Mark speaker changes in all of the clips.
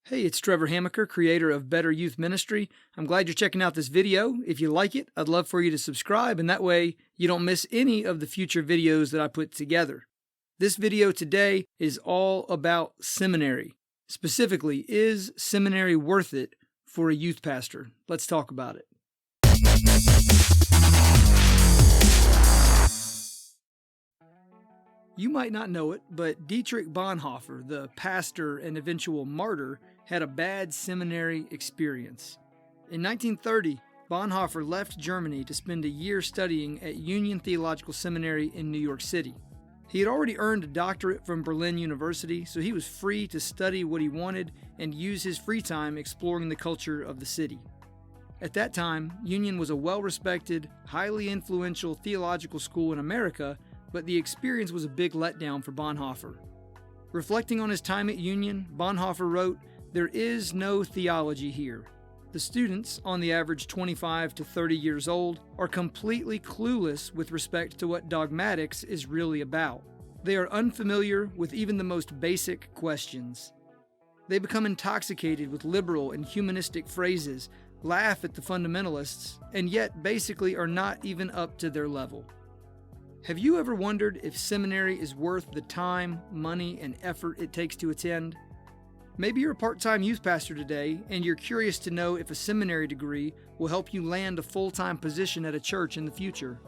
Speaker 1: Hey, it's Trevor Hamaker, creator of Better Youth Ministry. I'm glad you're checking out this video. If you like it, I'd love for you to subscribe, and that way you don't miss any of the future videos that I put together. This video today is all about seminary. Specifically, is seminary worth it for a youth pastor? Let's talk about it. You might not know it, but Dietrich the pastor and eventual martyr, had a bad seminary experience. In 1930, Bonhoeffer left Germany to spend a year studying at Union Theological Seminary in New York City. He had already earned a doctorate from Berlin University, so he was free to study what he wanted and use his free time exploring the culture of the city. At that time, Union was a well-respected, highly influential theological school in America, but the experience was a big letdown for Bonhoeffer. Reflecting on his time at Union, Bonhoeffer wrote, "There is no theology here. The students, on the average 25 to 30 years old, are completely clueless with respect to what dogmatics is really about. They are unfamiliar with even the most basic questions. They become intoxicated with liberal and humanistic phrases, laugh at the fundamentalists, and yet basically are not even up to their level." Have you ever wondered if seminary is worth the time, money, and effort it takes to attend? Maybe you're a part-time youth pastor today, and you're curious to know if a seminary degree will help you land a full-time position at a church in the future.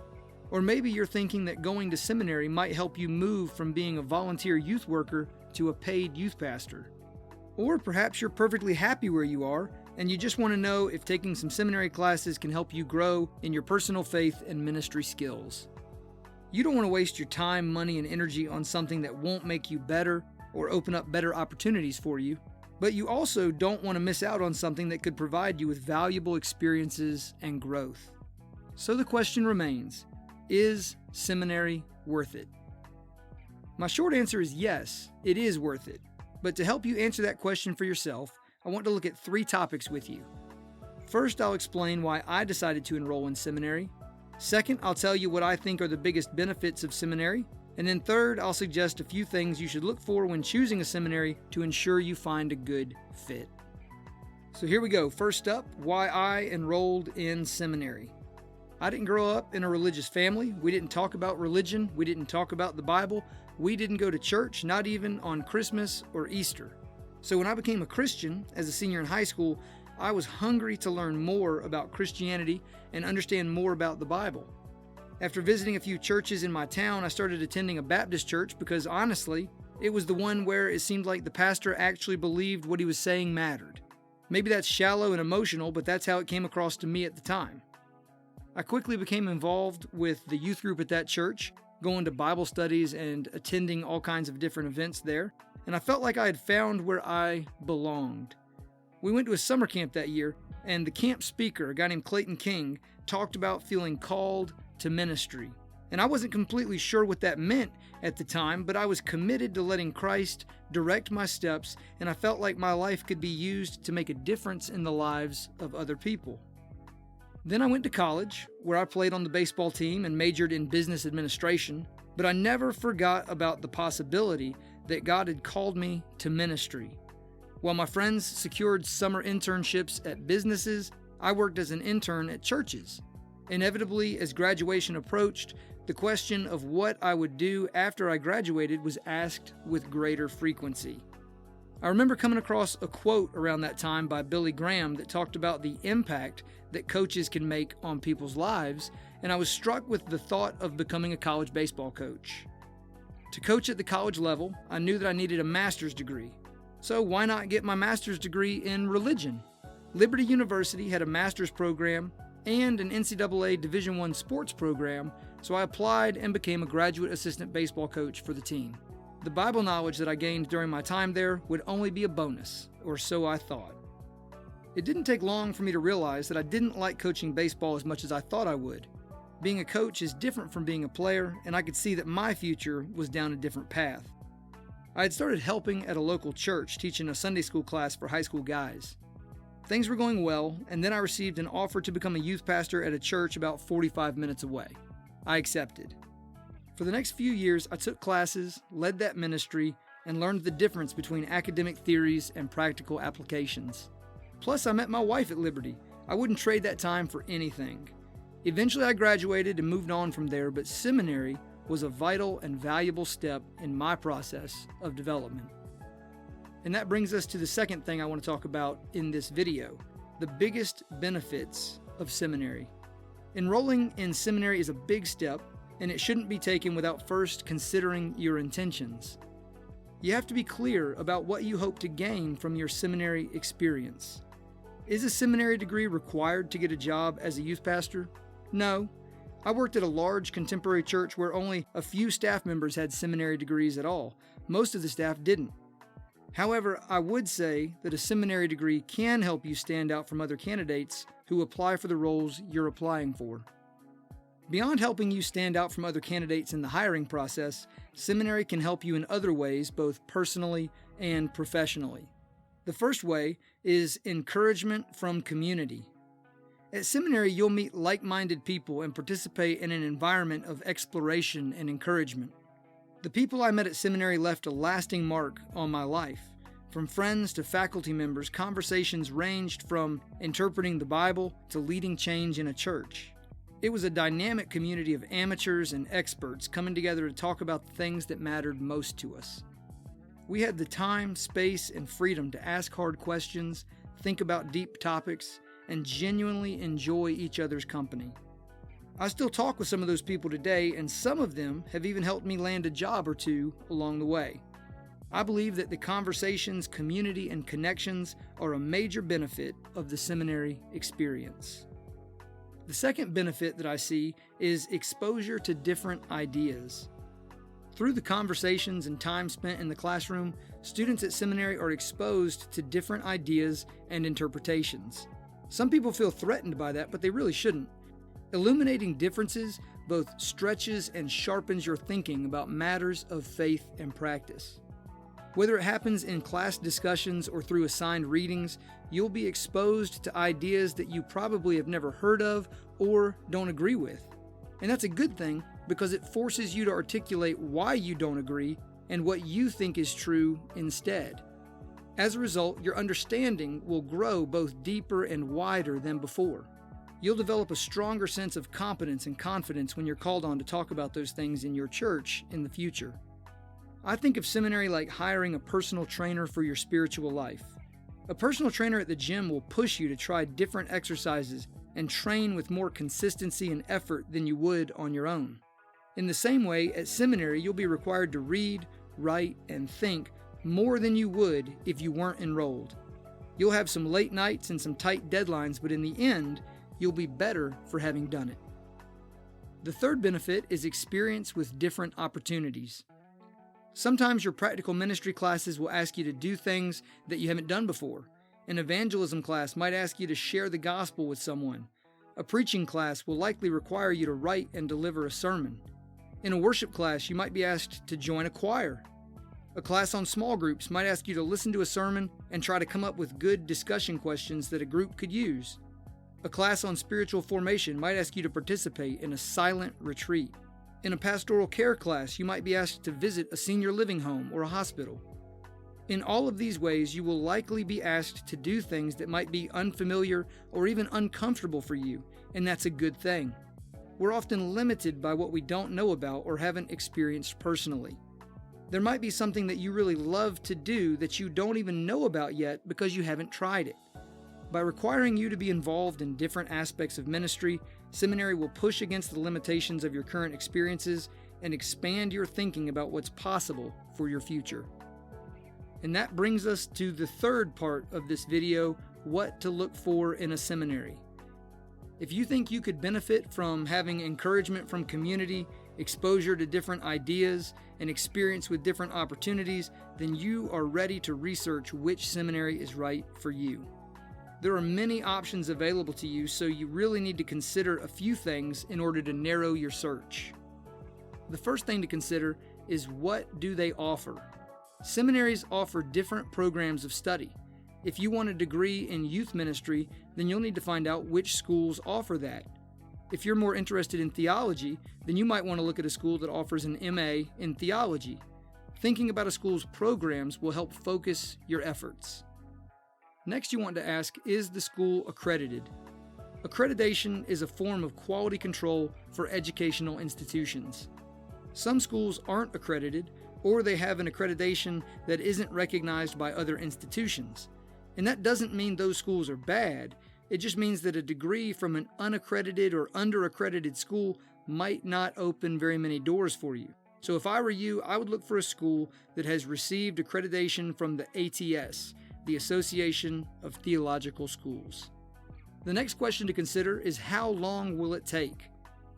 Speaker 1: Or maybe you're thinking that going to seminary might help you move from being a volunteer youth worker to a paid youth pastor. Or perhaps you're perfectly happy where you are, and you just want to know if taking some seminary classes can help you grow in your personal faith and ministry skills. You don't want to waste your time, money, and energy on something that won't make you better or open up better opportunities for you, but you also don't want to miss out on something that could provide you with valuable experiences and growth. So the question remains, is seminary worth it? My short answer is yes, it is worth it. But to help you answer that question for yourself, I want to look at 3 topics with you. First, I'll explain why I decided to enroll in seminary. Second, I'll tell you what I think are the biggest benefits of seminary. And then third, I'll suggest a few things you should look for when choosing a seminary to ensure you find a good fit. So here we go. First up, why I enrolled in seminary. I didn't grow up in a religious family. We didn't talk about religion. We didn't talk about the Bible. We didn't go to church, not even on Christmas or Easter. So when I became a Christian as a senior in high school, I was hungry to learn more about Christianity and understand more about the Bible. After visiting a few churches in my town, I started attending a Baptist church because honestly, it was the one where it seemed like the pastor actually believed what he was saying mattered. Maybe that's shallow and emotional, but that's how it came across to me at the time. I quickly became involved with the youth group at that church, going to Bible studies and attending all kinds of different events there, and I felt like I had found where I belonged. We went to a summer camp that year, and the camp speaker, a guy named Clayton King, talked about feeling called to ministry. And I wasn't completely sure what that meant at the time, but I was committed to letting Christ direct my steps, and I felt like my life could be used to make a difference in the lives of other people. Then I went to college, where I played on the baseball team and majored in business administration, but I never forgot about the possibility that God had called me to ministry. While my friends secured summer internships at businesses, I worked as an intern at churches. Inevitably, as graduation approached, the question of what I would do after I graduated was asked with greater frequency. I remember coming across a quote around that time by Billy Graham that talked about the impact that coaches can make on people's lives, and I was struck with the thought of becoming a college baseball coach. To coach at the college level, I knew that I needed a master's degree. So why not get my master's degree in religion? Liberty University had a master's program and an NCAA Division I sports program, so I applied and became a graduate assistant baseball coach for the team. The Bible knowledge that I gained during my time there would only be a bonus, or so I thought. It didn't take long for me to realize that I didn't like coaching baseball as much as I thought I would. Being a coach is different from being a player, and I could see that my future was down a different path. I had started helping at a local church teaching a Sunday school class for high school guys. Things were going well, and then I received an offer to become a youth pastor at a church about 45 minutes away. I accepted. For the next few years, I took classes, led that ministry, and learned the difference between academic theories and practical applications. Plus, I met my wife at Liberty. I wouldn't trade that time for anything. Eventually, I graduated and moved on from there, but seminary was a vital and valuable step in my process of development. And that brings us to the second thing I want to talk about in this video, the biggest benefits of seminary. Enrolling in seminary is a big step, and it shouldn't be taken without first considering your intentions. You have to be clear about what you hope to gain from your seminary experience. Is a seminary degree required to get a job as a youth pastor? No. I worked at a large contemporary church where only a few staff members had seminary degrees at all. Most of the staff didn't. However, I would say that a seminary degree can help you stand out from other candidates who apply for the roles you're applying for. Beyond helping you stand out from other candidates in the hiring process, seminary can help you in other ways, both personally and professionally. The first way is encouragement from community. At seminary, you'll meet like-minded people and participate in an environment of exploration and encouragement. The people I met at seminary left a lasting mark on my life. From friends to faculty members, conversations ranged from interpreting the Bible to leading change in a church. It was a dynamic community of amateurs and experts coming together to talk about the things that mattered most to us. We had the time, space, and freedom to ask hard questions, think about deep topics, and genuinely enjoy each other's company. I still talk with some of those people today, and some of them have even helped me land a job or two along the way. I believe that the conversations, community, and connections are a major benefit of the seminary experience. The second benefit that I see is exposure to different ideas. Through the conversations and time spent in the classroom, students at seminary are exposed to different ideas and interpretations. Some people feel threatened by that, but they really shouldn't. Illuminating differences both stretches and sharpens your thinking about matters of faith and practice. Whether it happens in class discussions or through assigned readings, you'll be exposed to ideas that you probably have never heard of or don't agree with. And that's a good thing because it forces you to articulate why you don't agree and what you think is true instead. As a result, your understanding will grow both deeper and wider than before. You'll develop a stronger sense of competence and confidence when you're called on to talk about those things in your church in the future. I think of seminary like hiring a personal trainer for your spiritual life. A personal trainer at the gym will push you to try different exercises and train with more consistency and effort than you would on your own. In the same way, at seminary, you'll be required to read, write, and think more than you would if you weren't enrolled. You'll have some late nights and some tight deadlines, but in the end, you'll be better for having done it. The third benefit is experience with different opportunities. Sometimes your practical ministry classes will ask you to do things that you haven't done before. An evangelism class might ask you to share the gospel with someone. A preaching class will likely require you to write and deliver a sermon. In a worship class, you might be asked to join a choir. A class on small groups might ask you to listen to a sermon and try to come up with good discussion questions that a group could use. A class on spiritual formation might ask you to participate in a silent retreat. In a pastoral care class, you might be asked to visit a senior living home or a hospital. In all of these ways, you will likely be asked to do things that might be unfamiliar or even uncomfortable for you, and that's a good thing. We're often limited by what we don't know about or haven't experienced personally. There might be something that you really love to do that you don't even know about yet because you haven't tried it. By requiring you to be involved in different aspects of ministry, seminary will push against the limitations of your current experiences and expand your thinking about what's possible for your future. And that brings us to the third part of this video, what to look for in a seminary. If you think you could benefit from having encouragement from community, exposure to different ideas, and experience with different opportunities, then you are ready to research which seminary is right for you. There are many options available to you, so you really need to consider a few things in order to narrow your search. The first thing to consider is what do they offer? Seminaries offer different programs of study. If you want a degree in youth ministry, then you'll need to find out which schools offer that. If you're more interested in theology, then you might want to look at a school that offers an MA in theology. Thinking about a school's programs will help focus your efforts. Next, you want to ask, is the school accredited? Accreditation is a form of quality control for educational institutions. Some schools aren't accredited, or they have an accreditation that isn't recognized by other institutions. And that doesn't mean those schools are bad. It just means that a degree from an unaccredited or under-accredited school might not open very many doors for you. So if I were you, I would look for a school that has received accreditation from the ATS, the Association of Theological Schools. The next question to consider is, how long will it take?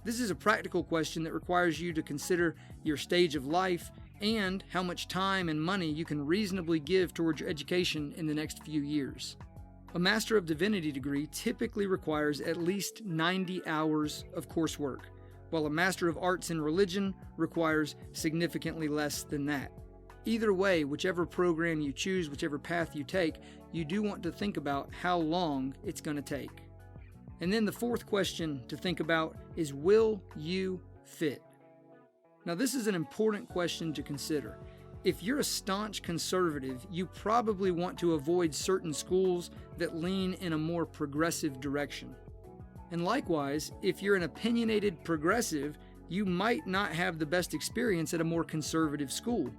Speaker 1: This is a practical question that requires you to consider your stage of life and how much time and money you can reasonably give towards your education in the next few years. A Master of Divinity degree typically requires at least 90 hours of coursework, while a Master of Arts in Religion requires significantly less than that. Either way, whichever program you choose, whichever path you take, you do want to think about how long it's going to take. And then the fourth question to think about is, will you fit? Now, this is an important question to consider. If you're a staunch conservative, you probably want to avoid certain schools that lean in a more progressive direction. And likewise, if you're an opinionated progressive, you might not have the best experience at a more conservative school.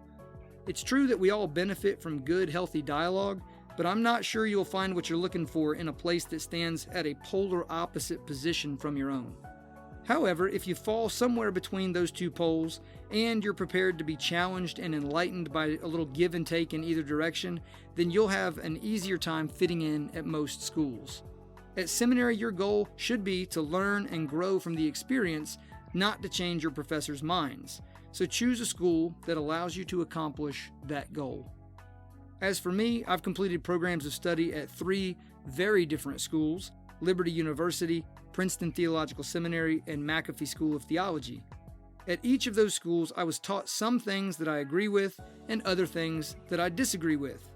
Speaker 1: It's true that we all benefit from good, healthy dialogue, but I'm not sure you'll find what you're looking for in a place that stands at a polar opposite position from your own. However, if you fall somewhere between those two poles and you're prepared to be challenged and enlightened by a little give and take in either direction, then you'll have an easier time fitting in at most schools. At seminary, your goal should be to learn and grow from the experience, not to change your professors' minds. So choose a school that allows you to accomplish that goal. As for me, I've completed programs of study at 3 very different schools: Liberty University, Princeton Theological Seminary, and McAfee School of Theology. At each of those schools, I was taught some things that I agree with and other things that I disagree with.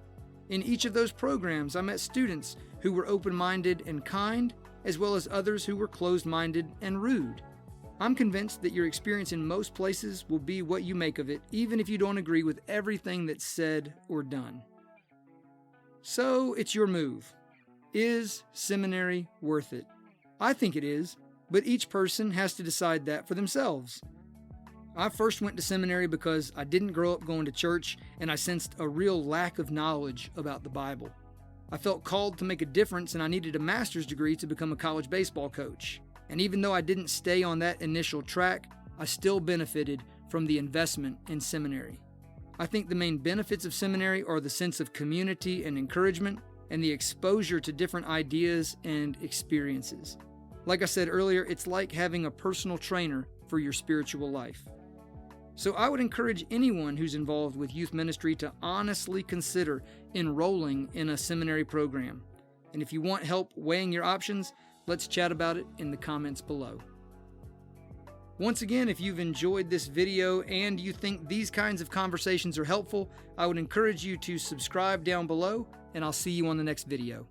Speaker 1: In each of those programs, I met students who were open-minded and kind, as well as others who were closed-minded and rude. I'm convinced that your experience in most places will be what you make of it, even if you don't agree with everything that's said or done. So, it's your move. Is seminary worth it? I think it is, but each person has to decide that for themselves. I first went to seminary because I didn't grow up going to church, and I sensed a real lack of knowledge about the Bible. I felt called to make a difference, and I needed a master's degree to become a college baseball coach. And even though I didn't stay on that initial track, I still benefited from the investment in seminary. I think the main benefits of seminary are the sense of community and encouragement, and the exposure to different ideas and experiences. Like I said earlier, it's like having a personal trainer for your spiritual life. So I would encourage anyone who's involved with youth ministry to honestly consider enrolling in a seminary program. And if you want help weighing your options, let's chat about it in the comments below. Once again, if you've enjoyed this video and you think these kinds of conversations are helpful, I would encourage you to subscribe down below, and I'll see you on the next video.